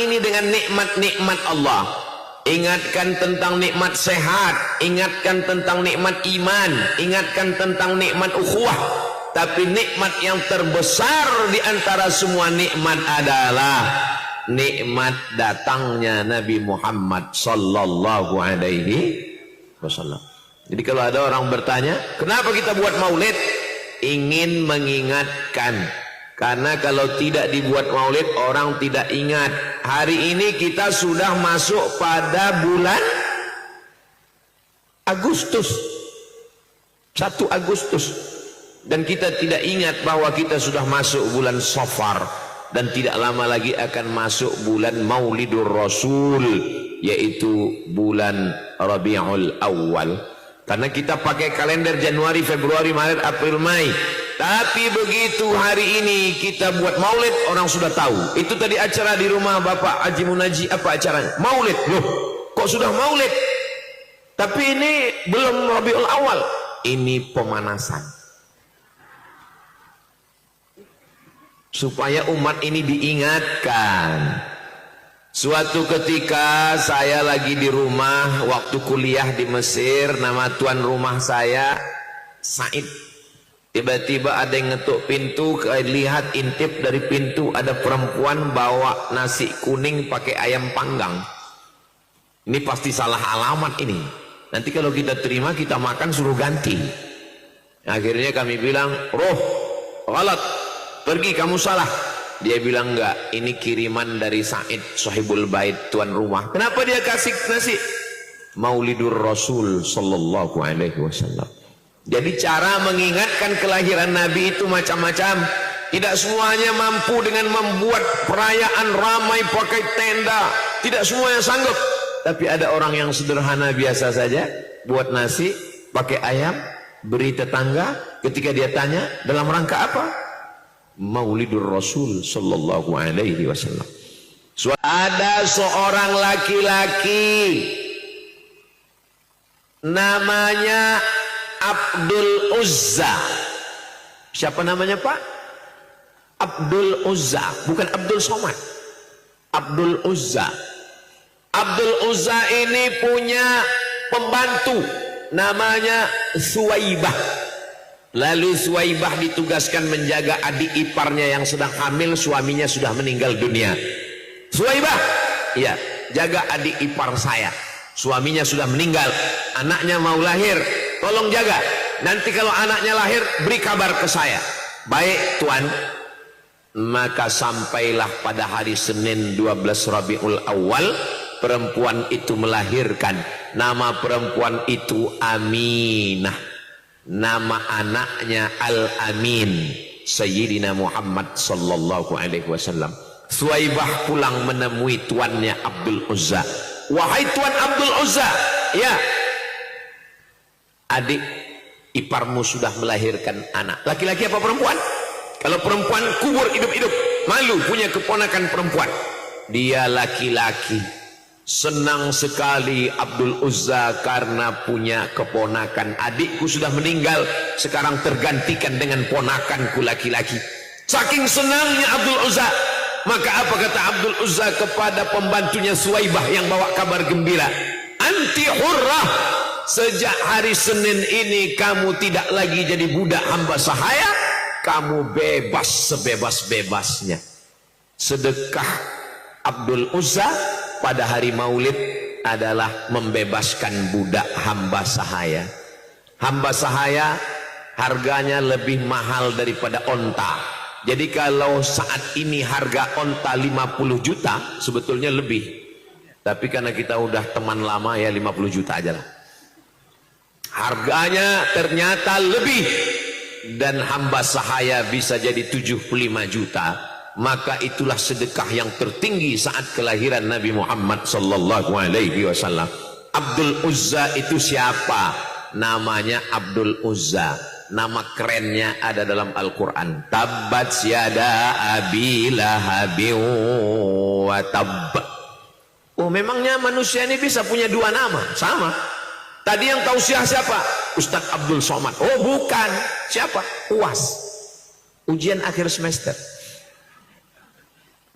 ini dengan nikmat-nikmat Allah. Ingatkan tentang nikmat sehat, ingatkan tentang nikmat iman, ingatkan tentang nikmat ukhuwah. Tapi nikmat yang terbesar di antara semua nikmat adalah nikmat datangnya Nabi Muhammad sallallahu alaihi wasallam. Jadi kalau ada orang bertanya, kenapa kita buat maulid? Ingin mengingatkan. Karena kalau tidak dibuat maulid, orang tidak ingat. Hari ini kita sudah masuk pada bulan Agustus, 1 Agustus. Dan kita tidak ingat bahwa kita sudah masuk bulan Safar. Dan tidak lama lagi akan masuk bulan Maulidur Rasul, yaitu bulan Rabiul Awal. Karena kita pakai kalender Januari, Februari, Maret, April, Mei. Tapi begitu hari ini kita buat maulid, orang sudah tahu. Itu tadi acara di rumah Bapak Haji Munaji, apa acaranya? Maulid. Loh, kok sudah maulid? Tapi ini belum Rabiul Awal. Ini pemanasan. Supaya umat ini diingatkan. Suatu ketika saya lagi di rumah waktu kuliah di Mesir, nama tuan rumah saya Said. Tiba-tiba ada yang ngetuk pintu, lihat intip dari pintu ada perempuan bawa nasi kuning pakai ayam panggang. Ini pasti salah alamat ini. Nanti kalau kita terima kita makan suruh ganti. Akhirnya kami bilang, "Roh, ghalat. Pergi, kamu salah." Dia bilang, enggak, ini kiriman dari Said Sahibul Bait, tuan rumah. Kenapa dia kasih nasi? Maulidur Rasul sallallahu alaihi wasallam. Jadi cara mengingatkan kelahiran Nabi itu macam-macam. Tidak semuanya mampu dengan membuat perayaan ramai pakai tenda. Tidak semuanya sanggup. Tapi ada orang yang sederhana biasa saja, buat nasi pakai ayam, beri tetangga. Ketika dia tanya, dalam rangka apa? Maulidur Rasul sallallahu alaihi wasallam. Ada seorang laki-laki namanya Abdul Uzza. Siapa namanya, Pak? Abdul Uzza, bukan Abdul Somad. Abdul Uzza. Abdul Uzza ini punya pembantu namanya Suwaibah. Lalu Suwaibah ditugaskan menjaga adik iparnya yang sedang hamil, suaminya sudah meninggal dunia. Suwaibah, ya, jaga adik ipar saya, suaminya sudah meninggal, anaknya mau lahir, tolong jaga. Nanti kalau anaknya lahir beri kabar ke saya. Baik tuan. Maka sampailah pada hari Senin 12 Rabiul Awal, perempuan itu melahirkan. Nama perempuan itu Aminah. Nama anaknya Al-Amin, Sayyidina Muhammad sallallahu alaihi wasallam. Suwaibah pulang menemui tuannya Abdul Uzza. Wahai tuan Abdul Uzza, ya, adik iparmu sudah melahirkan anak. Laki-laki apa perempuan? Kalau perempuan kubur hidup-hidup, malu punya keponakan perempuan. Dia laki-laki. Senang sekali Abdul Uzza karena punya keponakan. Adikku sudah meninggal, sekarang tergantikan dengan ponakanku laki-laki. Saking senangnya Abdul Uzza, maka apa kata Abdul Uzza kepada pembantunya Suwaibah yang bawa kabar gembira? Anti hurrah, sejak hari Senin ini kamu tidak lagi jadi budak hamba sahaya, kamu bebas sebebas-bebasnya. Sedekah Abdul Uzza pada hari Maulid adalah membebaskan budak hamba sahaya. Hamba sahaya harganya lebih mahal daripada onta. Jadi kalau saat ini harga onta 50 juta, sebetulnya lebih. Tapi karena kita udah teman lama ya 50 juta aja lah. Harganya ternyata lebih. Dan hamba sahaya bisa jadi 75 juta. Maka itulah sedekah yang tertinggi saat kelahiran Nabi Muhammad sallallahu alaihi wasallam. Abdul Uzza itu siapa? Namanya Abdul Uzza. Nama kerennya ada dalam Al-Quran. Tabbat yada abi lahabin wa tabb. Oh, memangnya manusia ini bisa punya dua nama? Sama. Tadi yang tausiah siapa? Ustadz Abdul Somad. Oh bukan. Siapa? UAS. Ujian akhir semester.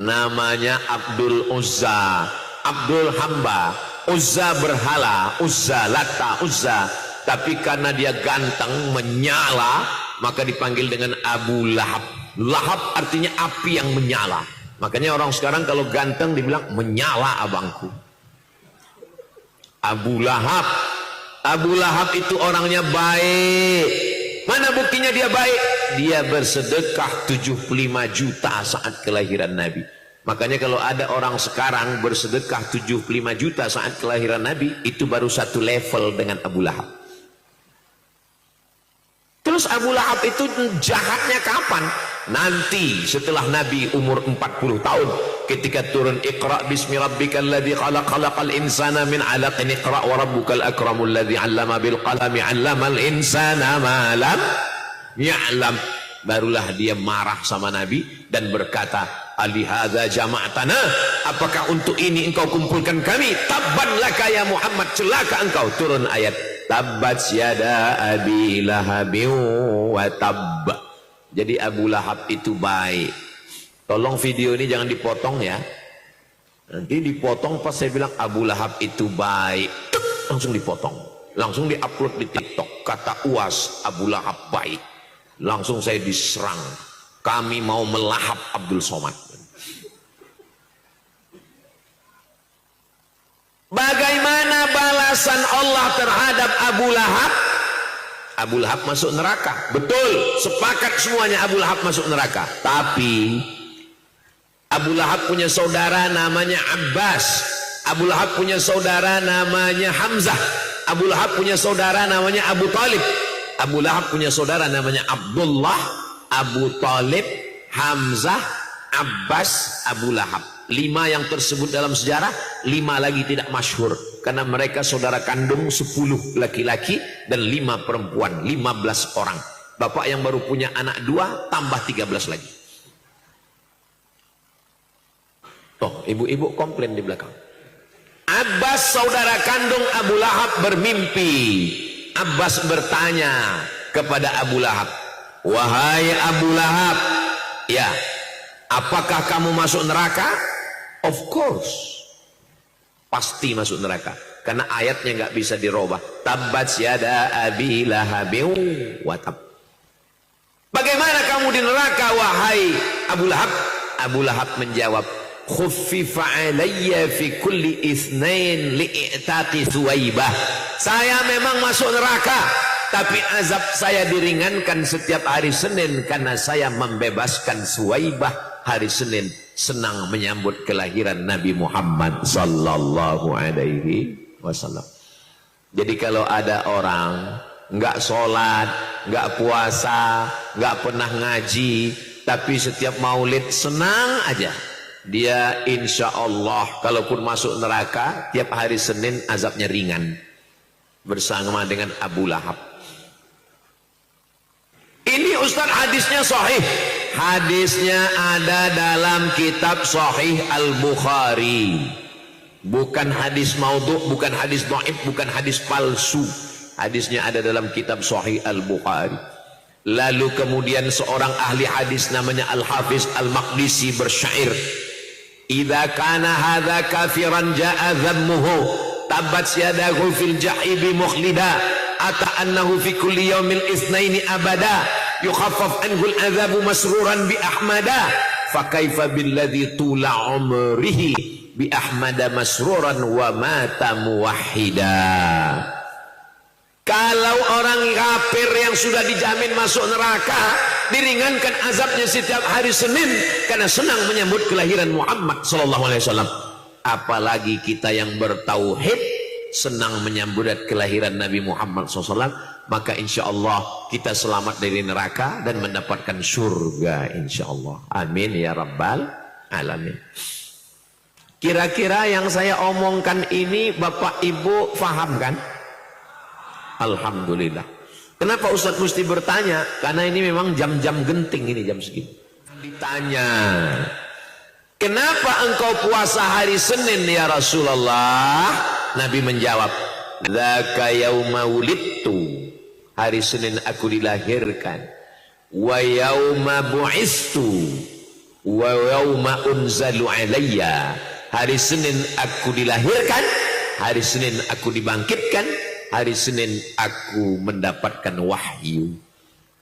namanya Abdul Uzza. Abdul hamba, Uzza berhala, Uzza Lata, Uzza. Tapi karena dia ganteng, menyala, maka dipanggil dengan Abu Lahab. Lahab artinya api yang menyala. Makanya orang sekarang kalau ganteng dibilang menyala abangku. Abu Lahab. Abu Lahab itu orangnya baik. Mana buktinya dia baik? Dia bersedekah 75 juta saat kelahiran Nabi. Makanya kalau ada orang sekarang bersedekah 75 juta saat kelahiran Nabi, itu baru satu level dengan Abu Lahab. Terus Abu Lahab itu jahatnya kapan? Nanti setelah Nabi umur 40 tahun, ketika turun Iqra bismi rabbikal ladzi khalaq khalaqal insana min 'alaqin iqra wa rabbukal akramul ladzi 'allama bil qalami 'allamal insana ma lam ya'lam. Barulah dia marah sama Nabi dan berkata, alihadza jama'tana, apakah untuk ini engkau kumpulkan kami? Tabban laka ya Muhammad, celaka engkau. Turun ayat tabbat yada abi lahabin wa tabb. Jadi Abu Lahab itu baik. Tolong video ini jangan dipotong ya. Nanti dipotong pas saya bilang Abu Lahab itu baik, langsung dipotong, langsung diupload di TikTok. Kata UAS Abu Lahab baik, langsung saya diserang. Kami mau melahap Abdul Somad. Bagaimana balasan Allah terhadap Abu Lahab? Abu Lahab masuk neraka. Betul, sepakat semuanya Abu Lahab masuk neraka. Tapi Abu Lahab punya saudara namanya Abbas. Abu Lahab punya saudara namanya Hamzah. Abu Lahab punya saudara namanya Abu Talib. Abu Lahab punya saudara namanya Abdullah, Abu Talib, Hamzah, Abbas, Abu Lahab. 5 yang tersebut dalam sejarah, 5 lagi tidak masyhur. Karena mereka saudara kandung 10 laki-laki dan 5 perempuan, 15 orang. Bapak yang baru punya anak 2 tambah 13 lagi. Toh, ibu-ibu komplain di belakang. Abbas saudara kandung Abu Lahab bermimpi. Abbas bertanya kepada Abu Lahab, wahai Abu Lahab, ya, apakah kamu masuk neraka? Of course, pasti masuk neraka. Karena ayatnya nggak bisa dirubah. Tabbat yada abi lahabin wa tab. Bagaimana kamu di neraka wahai Abu Lahab? Abu Lahab menjawab, khuffifa alayya fi kulli itsnain li'taqi Suwaibah. Saya memang masuk neraka, tapi azab saya diringankan setiap hari Senin karena saya membebaskan Suwaibah. Hari Senin senang menyambut kelahiran Nabi Muhammad sallallahu alaihi wasallam. Jadi kalau ada orang nggak sholat, nggak puasa, nggak pernah ngaji, tapi setiap maulid senang aja, dia insya Allah kalaupun masuk neraka tiap hari Senin azabnya ringan bersama dengan Abu Lahab. Ini Ustaz hadisnya sahih. Hadisnya ada dalam kitab Sahih Al-Bukhari. Bukan hadis maudhu, bukan hadis dhaif, bukan hadis palsu. Hadisnya ada dalam kitab Sahih Al-Bukhari. Lalu kemudian seorang ahli hadis namanya Al-Hafiz Al-Maqdisi bersyair, idza kana hadza kafiran jaa dhammuhu tabbat yadahu fil jahibi mukhlida ata annahu fi kulli yaumil itsnaini abada yukhaffaf anhu al-'adzabu masruran bi ahmada fa kaifa billadzi tula umrihi bi ahmada masruran wa mata muwahhida. Kalau orang kafir yang sudah dijamin masuk neraka diringankan azabnya setiap hari Senin karena senang menyambut kelahiran Muhammad sallallahu alaihi wasallam, apalagi kita yang bertauhid senang menyambut kelahiran Nabi Muhammad SAW, maka insya Allah kita selamat dari neraka dan mendapatkan surga insya Allah. Amin ya rabbal alamin. Kira-kira yang saya omongkan ini Bapak Ibu faham kan? Alhamdulillah. Kenapa Ustadz mesti bertanya? Karena ini memang jam-jam genting, ini jam segini. Ditanya, kenapa engkau puasa hari Senin ya Rasulullah? Nabi menjawab, dzaka yauma wulidtu, hari Senin aku dilahirkan, wa yauma bu'istu, wa yauma unzalu alayya, hari Senin aku dilahirkan, hari Senin aku dibangkitkan, hari Senin aku mendapatkan wahyu.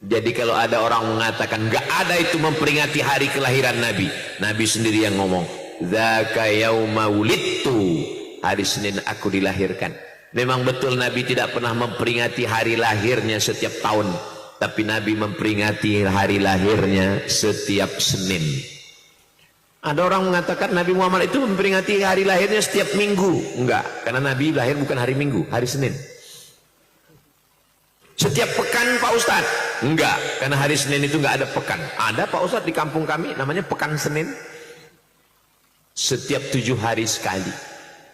Jadi kalau ada orang mengatakan enggak ada itu memperingati hari kelahiran Nabi, Nabi sendiri yang ngomong, dzaka yauma wulidtu, hari Senin aku dilahirkan. Memang betul Nabi tidak pernah memperingati hari lahirnya setiap tahun, tapi Nabi memperingati hari lahirnya setiap Senin. Ada orang mengatakan Nabi Muhammad itu memperingati hari lahirnya setiap minggu. Enggak, karena Nabi lahir bukan hari Minggu, hari Senin. Setiap pekan Pak Ustadz? Enggak, karena hari Senin itu enggak ada pekan. Ada Pak Ustadz di kampung kami, namanya pekan Senin. Setiap 7 hari sekali.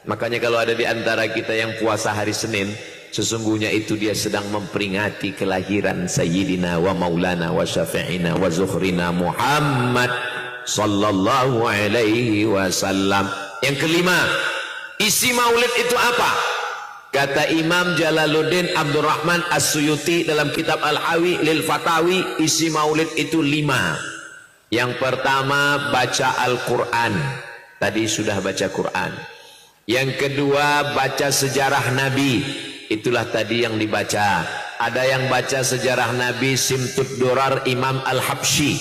Makanya kalau ada di antara kita yang puasa hari Senin, sesungguhnya itu dia sedang memperingati kelahiran Sayyidina wa Maulana wa Syafi'ina wa Zuhrina Muhammad sallallahu alaihi wasallam. Yang kelima, isi maulid itu apa? Kata Imam Jalaluddin Abdurrahman As-Suyuti dalam kitab Al-Hawi lil Fatawi, isi maulid itu 5. Yang pertama baca Al-Quran. Tadi sudah baca Quran. Yang kedua baca sejarah Nabi. Itulah tadi yang dibaca. Ada yang baca sejarah Nabi Simtud Durar Imam Al-Habsyi.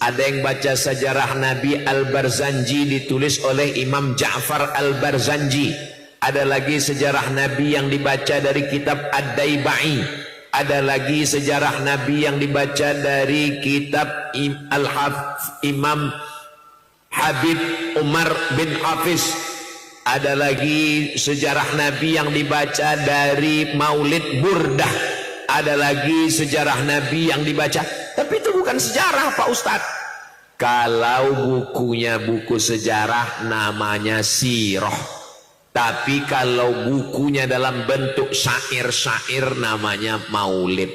Ada yang baca sejarah Nabi Al-Barzanji ditulis oleh Imam Ja'far Al-Barzanji. Ada lagi sejarah Nabi yang dibaca dari kitab Ad-Daibai. Ada lagi sejarah Nabi yang dibaca dari kitab Imam Habib Umar bin Hafiz. Ada lagi sejarah Nabi yang dibaca dari Maulid Burdah. Ada lagi sejarah Nabi yang dibaca. Tapi itu bukan sejarah Pak Ustadz. Kalau bukunya buku sejarah namanya sirah. Tapi kalau bukunya dalam bentuk syair-syair namanya maulid.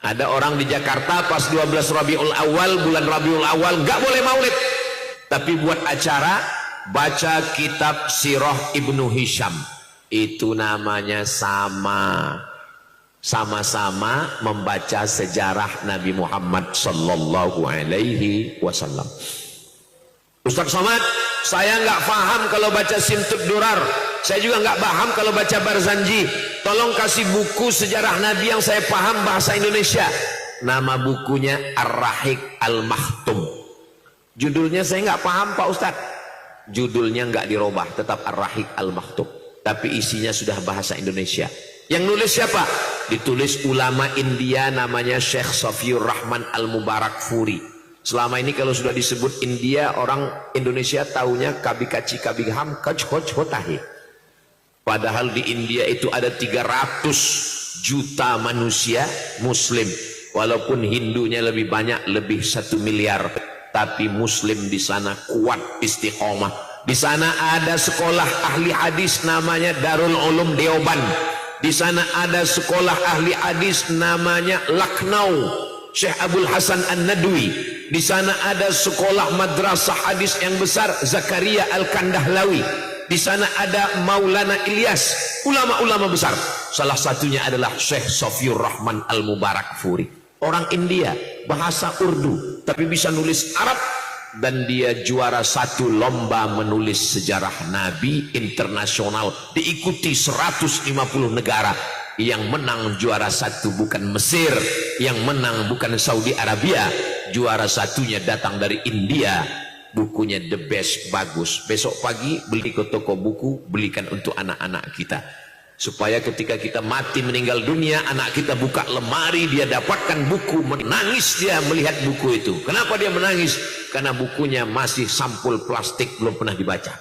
Ada orang di Jakarta pas 12 Rabiul Awal, bulan Rabiul Awal, nggak boleh maulid. Tapi buat acara baca kitab Sirah Ibnu Hisham. Itu namanya sama-sama membaca sejarah Nabi Muhammad sallallahu alaihi wasallam. Ustaz Somad, saya nggak paham kalau baca Simtud Durar. Saya juga nggak paham kalau baca Barzanji. Tolong kasih buku sejarah Nabi yang saya paham bahasa Indonesia. Nama bukunya Ar-Rahiq Al-Makhtum. Judulnya saya nggak paham Pak Ustadz. Judulnya nggak dirubah, tetap Ar-Rahiq Al-Makhtum. Tapi isinya sudah bahasa Indonesia. Yang nulis siapa? Ditulis ulama India namanya Syekh Safiur Rahman Al-Mubarakfuri. Selama ini kalau sudah disebut India, orang Indonesia taunya kabikaci kabiham kajhoj-hotahi. Padahal di India itu ada 300 juta manusia Muslim. Walaupun Hindunya lebih banyak, lebih 1 miliar. Tapi Muslim di sana kuat istiqomah. Di sana ada sekolah ahli hadis namanya Darul Ulum Deoban. Di sana ada sekolah ahli hadis namanya Lucknow, Syekh Abdul Hasan An-Nadwi. Di sana ada sekolah madrasah hadis yang besar Zakaria Al-Kandahlawi. Di sana ada Maulana Ilyas, ulama-ulama besar. Salah satunya adalah Syekh Safiur Rahman Al-Mubarakfuri. Orang India, bahasa Urdu, tapi bisa nulis Arab. Dan dia juara 1 lomba menulis sejarah Nabi internasional. Diikuti 150 negara. Yang menang juara 1 bukan Mesir, yang menang bukan Saudi Arabia. Juara satunya datang dari India. Bukunya the best, bagus. Besok pagi beli ke toko buku, belikan untuk anak-anak kita. Supaya ketika kita mati meninggal dunia, anak kita buka lemari, dia dapatkan buku, menangis dia melihat buku itu. Kenapa dia menangis? Karena bukunya masih sampul plastik, belum pernah dibaca.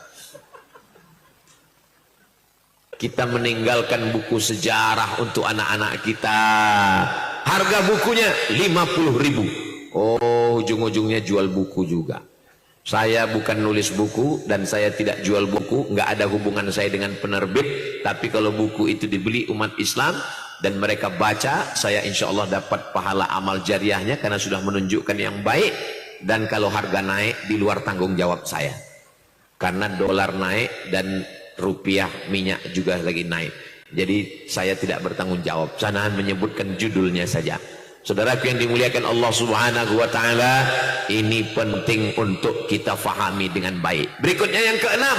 Kita meninggalkan buku sejarah untuk anak-anak kita. Harga bukunya 50.000. Oh, ujung-ujungnya jual buku juga. Saya bukan nulis buku dan saya tidak jual buku, nggak ada hubungan saya dengan penerbit. Tapi kalau buku itu dibeli umat Islam dan mereka baca, saya insya Allah dapat pahala amal jariahnya karena sudah menunjukkan yang baik. Dan kalau harga naik, di luar tanggung jawab saya. Karena dolar naik dan rupiah minyak juga lagi naik. Jadi saya tidak bertanggung jawab. Saya menyebutkan judulnya saja. Saudaraku yang dimuliakan Allah Subhanahu wa taala, ini penting untuk kita fahami dengan baik. Berikutnya yang keenam,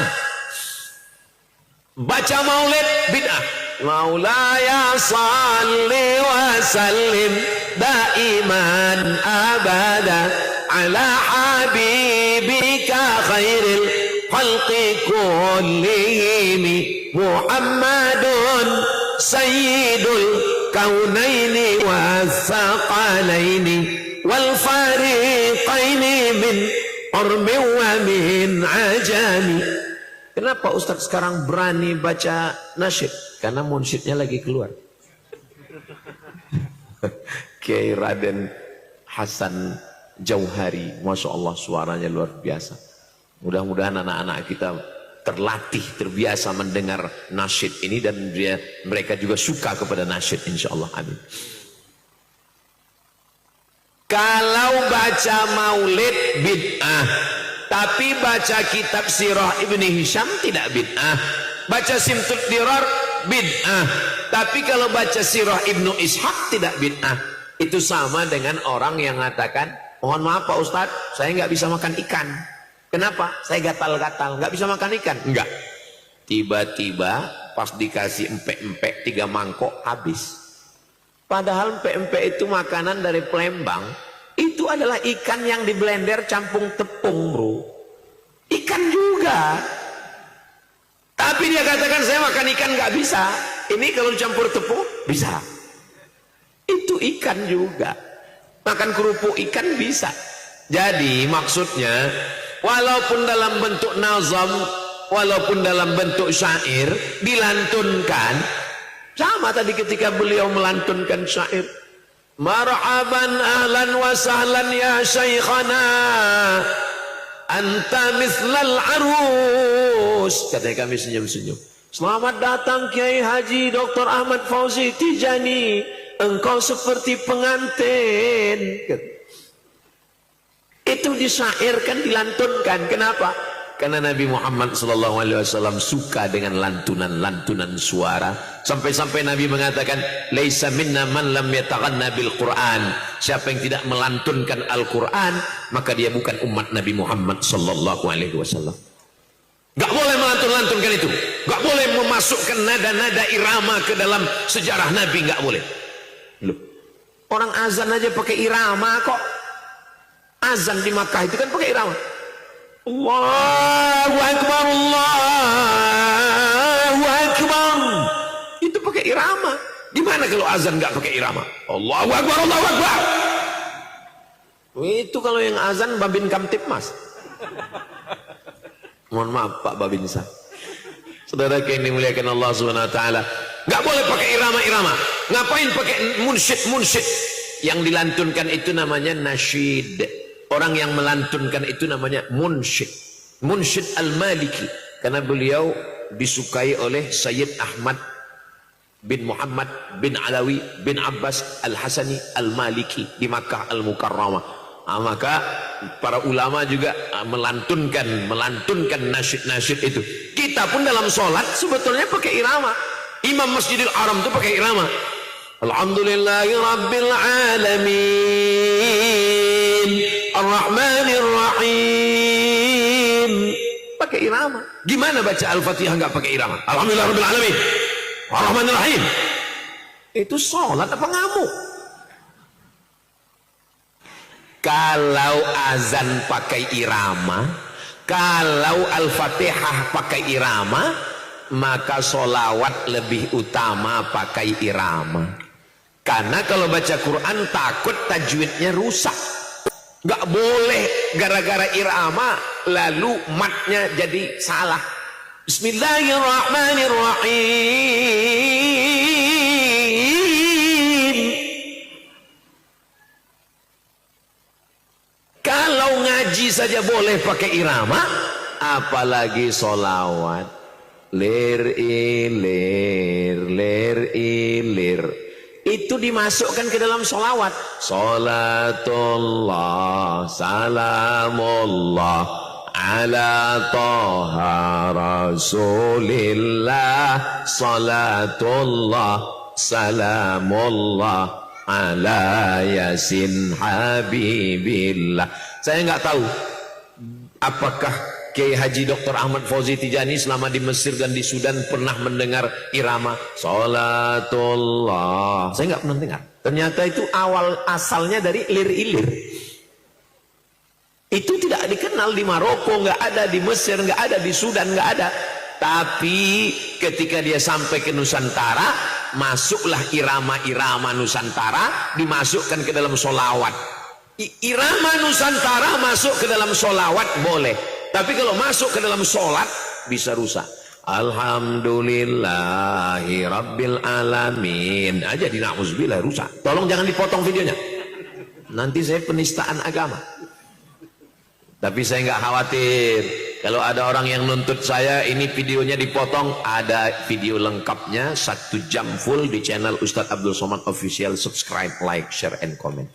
baca maulid bid'ah. Maulaya salli wa sallim daiman abada ala habibika khairil khalqi kullihim Muhammadun sayyidul kaunaini wassaqalaini wal fariqaini min urmi wa min ajami. Kenapa Ustaz sekarang berani baca nasyid? Karena munsyidnya lagi keluar. Kiai Raden Hasan Jauhari, Masya Allah suaranya luar biasa. Mudah-mudahan anak-anak kita terlatih, terbiasa mendengar nasyid ini, dan mereka juga suka kepada nasyid, insya Allah. Amin. Kalau baca maulid bid'ah, tapi baca kitab sirah Ibni Hisham tidak bid'ah. Baca Simtud Dirar bid'ah. Tapi kalau baca sirah Ibnu Ishaq tidak bid'ah. Itu sama dengan orang yang mengatakan, mohon maaf Pak Ustadz, saya nggak bisa makan ikan. Kenapa? Saya gatal-gatal, nggak bisa makan ikan. Enggak. Tiba-tiba pas dikasih empek-empek 3 mangkok habis. Padahal empek-empek itu makanan dari Palembang. Itu adalah ikan yang di blender campur tepung, bro. Ikan juga. Tapi dia katakan saya makan ikan nggak bisa. Ini kalau campur tepung bisa. Itu ikan juga. Makan kerupuk ikan bisa. Jadi maksudnya, walaupun dalam bentuk nazam, walaupun dalam bentuk syair dilantunkan, sama tadi ketika beliau melantunkan syair, marhaban ahlan wa sahlan ya syekhana anta mislal arus, katanya kami senyum-senyum. Selamat datang Kiai Haji Dr. Ahmad Fauzi Tijani, engkau seperti pengantin. Itu disyairkan, dilantunkan. Kenapa? Karena Nabi Muhammad SAW suka dengan lantunan-lantunan suara. Sampai-sampai Nabi mengatakan, laisa minna man lam yataghanna bil Quran. Siapa yang tidak melantunkan Al-Quran, maka dia bukan umat Nabi Muhammad SAW. Gak boleh melantun-lantunkan itu. Gak boleh memasukkan nada-nada irama ke dalam sejarah Nabi. Gak boleh. Loh, orang azan aja pakai irama kok. Azan di Makkah itu kan pakai irama. Allahu Akbar, Allahu Akbar. Itu pakai irama. Gimana kalau azan nggak pakai irama? Allahu Akbar, Allahu Akbar. Itu kalau yang azan Babin Kamtipmas. Mohon maaf Pak Babinsa. Saudara yang dimuliakan Allah Subhanahu wa taala, nggak boleh pakai irama-irama. Ngapain pakai munsyid-munsyid? Yang dilantunkan itu namanya nasyid. Orang yang melantunkan itu namanya munsyid. Munsyid Al-Maliki. Karena beliau disukai oleh Sayyid Ahmad bin Muhammad bin Alawi bin Abbas Al-Hasani Al-Maliki di Makkah Al-Mukarramah. Maka para ulama juga melantunkan nasyid-nasyid itu. Kita pun dalam sholat sebetulnya pakai irama. Imam Masjidil Haram itu pakai irama. Alhamdulillahi Rabbil Alamin Ar-Rahmanir Rahim. Pakai irama. Gimana baca Al-Fatihah nggak pakai irama? Alhamdulillah Rabbil Alamin Ar-Rahmanir Rahim. Itu sholat apa ngamuk? Kalau azan pakai irama, kalau Al-Fatihah pakai irama, maka solawat lebih utama pakai irama. Karena kalau baca Quran takut tajwidnya rusak. Gak boleh gara-gara irama lalu matnya jadi salah. Bismillahirrahmanirrahim. Kalau ngaji saja boleh pakai irama, apalagi solawat. Lir ilir, lir ilir. Itu dimasukkan ke dalam solawat. Salatullah, salamullah ala toha rasulillah. Salatullah, salamullah ala yasin habibillah. Saya nggak tahu apakah Kiai Haji Dr. Ahmad Fauzi Tijani selama di Mesir dan di Sudan pernah mendengar irama Salatullah. Saya nggak pernah dengar. Ternyata itu awal asalnya dari lir-ilir. Itu tidak dikenal di Maroko, nggak ada di Mesir, nggak ada di Sudan, nggak ada. Tapi ketika dia sampai ke Nusantara, masuklah irama-irama Nusantara, dimasukkan ke dalam solawat. Irama Nusantara masuk ke dalam solawat boleh, tapi kalau masuk ke dalam solat bisa rusak. Alhamdulillahi Rabbil Alamin aja di na'udzubillah rusak. Tolong jangan dipotong videonya, nanti saya penistaan agama. Tapi saya nggak khawatir kalau ada orang yang nuntut saya ini videonya dipotong. Ada video lengkapnya 1 jam full di channel Ustadz Abdul Somad Official. Subscribe, like, share, and comment.